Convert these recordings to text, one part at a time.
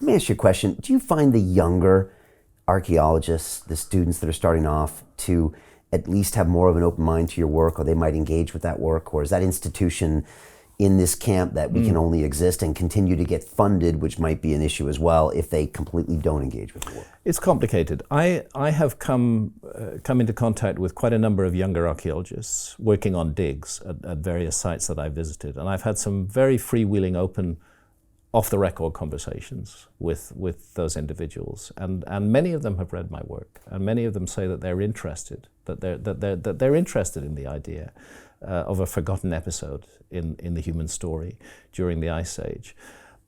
Let me ask you a question. Do you find the younger archaeologists, the students that are starting off, to at least have more of an open mind to your work, or they might engage with that work? Or is that institution in this camp that we can only exist and continue to get funded, which might be an issue as well if they completely don't engage with the work? It's complicated. I have come into contact with quite a number of younger archaeologists working on digs at various sites that I visited, and I've had some very freewheeling, open, off-the-record conversations with those individuals, and many of them have read my work, and many of them say that they're interested, that they're interested in the idea of a forgotten episode in the human story during the Ice Age.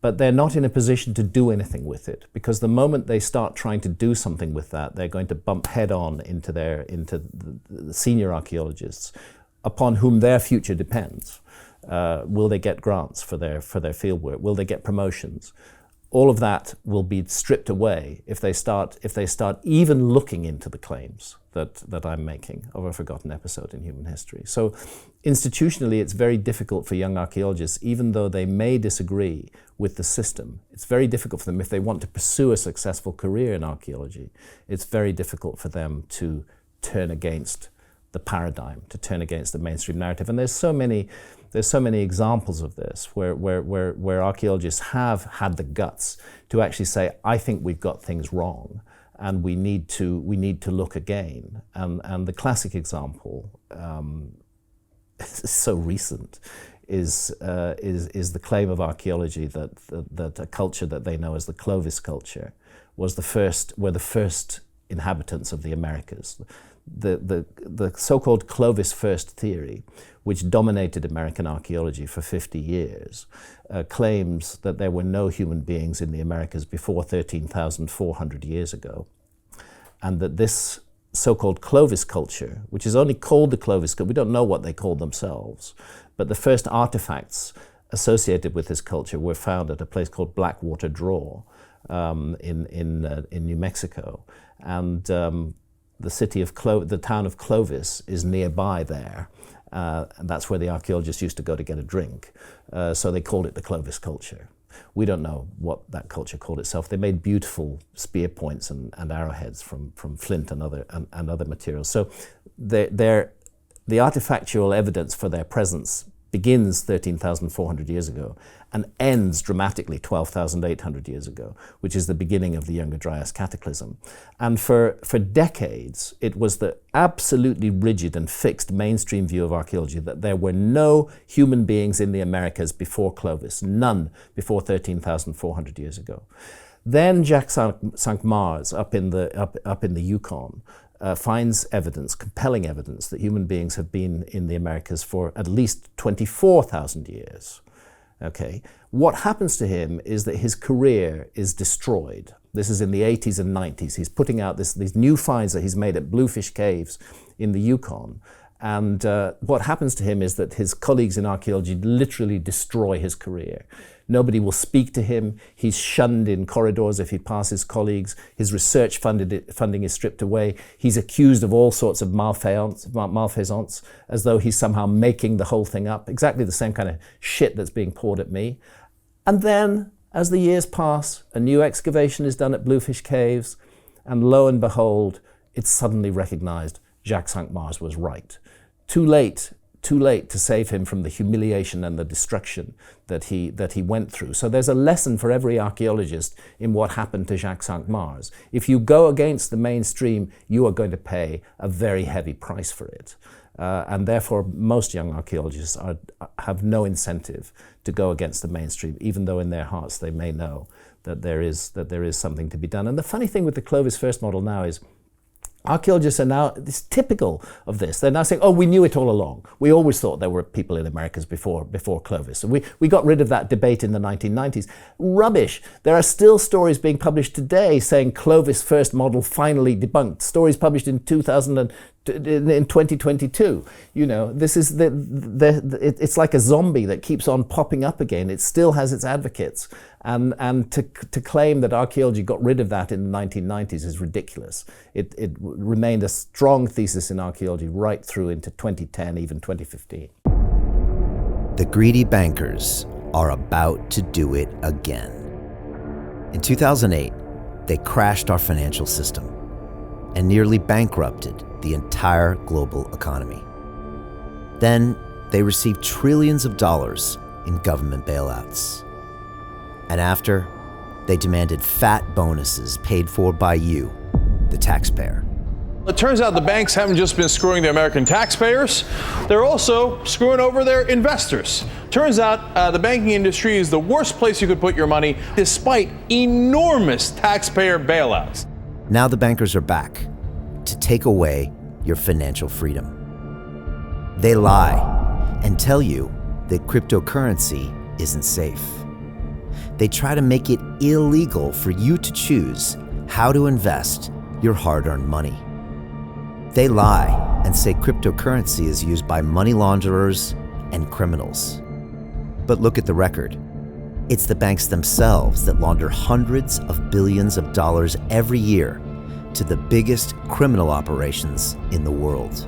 But they're not in a position to do anything with it, because the moment they start trying to do something with that, they're going to bump head on into the senior archaeologists upon whom their future depends. Will they get grants for their field work? Will they get promotions? All of that will be stripped away if they start even looking into the claims that I'm making of a forgotten episode in human history. So institutionally, it's very difficult for young archaeologists, even though they may disagree with the system. It's very difficult for them, if they want to pursue a successful career in archaeology, it's very difficult for them to turn against the paradigm, to turn against the mainstream narrative. And there's so many examples of this where archaeologists have had the guts to actually say, I think we've got things wrong and we need to look again. And the classic example, so recent, is the claim of archaeology that a culture that they know as the Clovis culture were the first inhabitants of the Americas. The so-called Clovis first theory, which dominated American archaeology for 50 years, claims that there were no human beings in the Americas before 13,400 years ago, and that this so-called Clovis culture, which is only called the Clovis culture, we don't know what they called themselves, but the first artifacts associated with this culture were found at a place called Blackwater Draw in New Mexico, and the town of Clovis is nearby there, and that's where the archaeologists used to go to get a drink. So they called it the Clovis culture. We don't know what that culture called itself. They made beautiful spear points and arrowheads from flint and other materials. So the artifactual evidence for their presence begins 13,400 years ago and ends dramatically 12,800 years ago, which is the beginning of the Younger Dryas cataclysm. And for decades, it was the absolutely rigid and fixed mainstream view of archaeology that there were no human beings in the Americas before Clovis, none before 13,400 years ago. Then Jacques Cinq-Mars up in the Yukon finds evidence, compelling evidence, that human beings have been in the Americas for at least 24,000 years. Okay, what happens to him is that his career is destroyed. This is in the 80s and 90s. He's putting out these new finds that he's made at Bluefish Caves in the Yukon. And what happens to him is that his colleagues in archaeology literally destroy his career. Nobody will speak to him. He's shunned in corridors if he passes colleagues. His research funding is stripped away. He's accused of all sorts of malfeasance, as though he's somehow making the whole thing up. Exactly the same kind of shit that's being poured at me. And then, as the years pass, a new excavation is done at Bluefish Caves, and lo and behold, it's suddenly recognized Jacques Cinq-Mars was right. Too late to save him from the humiliation and the destruction that he went through. So there's a lesson for every archaeologist in what happened to Jacques Cinq-Mars. If you go against the mainstream, you are going to pay a very heavy price for it. And therefore, most young archaeologists have no incentive to go against the mainstream, even though in their hearts they may know that there is something to be done. And the funny thing with the Clovis first model now is, archaeologists are now, it's typical of this. They're now saying, oh, we knew it all along. We always thought there were people in Americas before Clovis. And we got rid of that debate in the 1990s. Rubbish. There are still stories being published today saying Clovis first model finally debunked. Stories published in 2022. You know, this is it's like a zombie that keeps on popping up again. It still has its advocates. And to claim that archaeology got rid of that in the 1990s is ridiculous. It remained a strong thesis in archaeology right through into 2010, even 2015. The greedy bankers are about to do it again. In 2008, they crashed our financial system and nearly bankrupted the entire global economy. Then they received trillions of dollars in government bailouts. And after, they demanded fat bonuses paid for by you, the taxpayer. It turns out the banks haven't just been screwing the American taxpayers, they're also screwing over their investors. Turns out the banking industry is the worst place you could put your money, despite enormous taxpayer bailouts. Now the bankers are back to take away your financial freedom. They lie and tell you that cryptocurrency isn't safe. They try to make it illegal for you to choose how to invest your hard-earned money. They lie and say cryptocurrency is used by money launderers and criminals. But look at the record. It's the banks themselves that launder hundreds of billions of dollars every year to the biggest criminal operations in the world.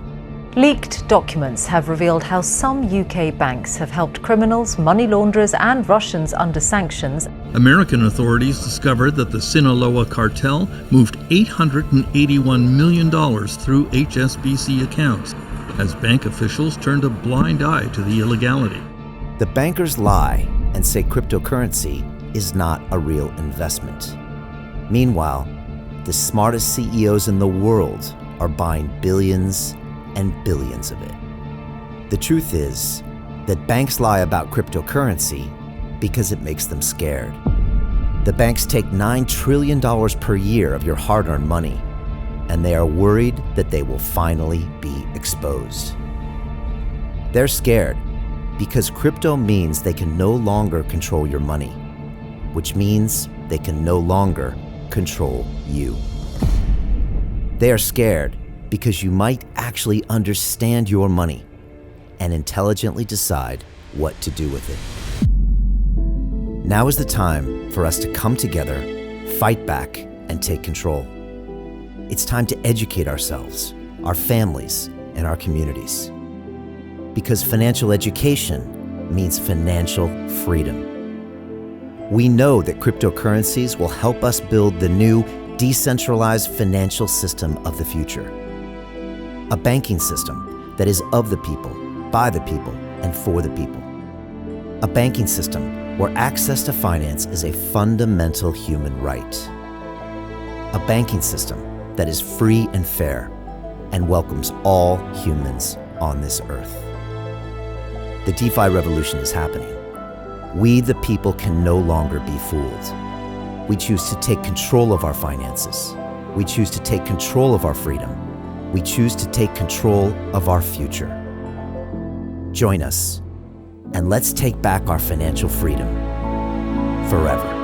Leaked documents have revealed how some UK banks have helped criminals, money launderers and Russians under sanctions. American authorities discovered that the Sinaloa cartel moved $881 million through HSBC accounts as bank officials turned a blind eye to the illegality. The bankers lie and say cryptocurrency is not a real investment. Meanwhile, the smartest CEOs in the world are buying billions and billions of it. The truth is that banks lie about cryptocurrency because it makes them scared. The banks take $9 trillion per year of your hard-earned money, and they are worried that they will finally be exposed. They're scared because crypto means they can no longer control your money, which means they can no longer control you. They are scared because you might actually understand your money and intelligently decide what to do with it. Now is the time for us to come together, fight back, and take control. It's time to educate ourselves, our families, and our communities. Because financial education means financial freedom. We know that cryptocurrencies will help us build the new decentralized financial system of the future. A banking system that is of the people, by the people, and for the people. A banking system where access to finance is a fundamental human right. A banking system that is free and fair and welcomes all humans on this earth. The DeFi revolution is happening. We, the people, can no longer be fooled. We choose to take control of our finances. We choose to take control of our freedom. We choose to take control of our future. Join us, and let's take back our financial freedom forever.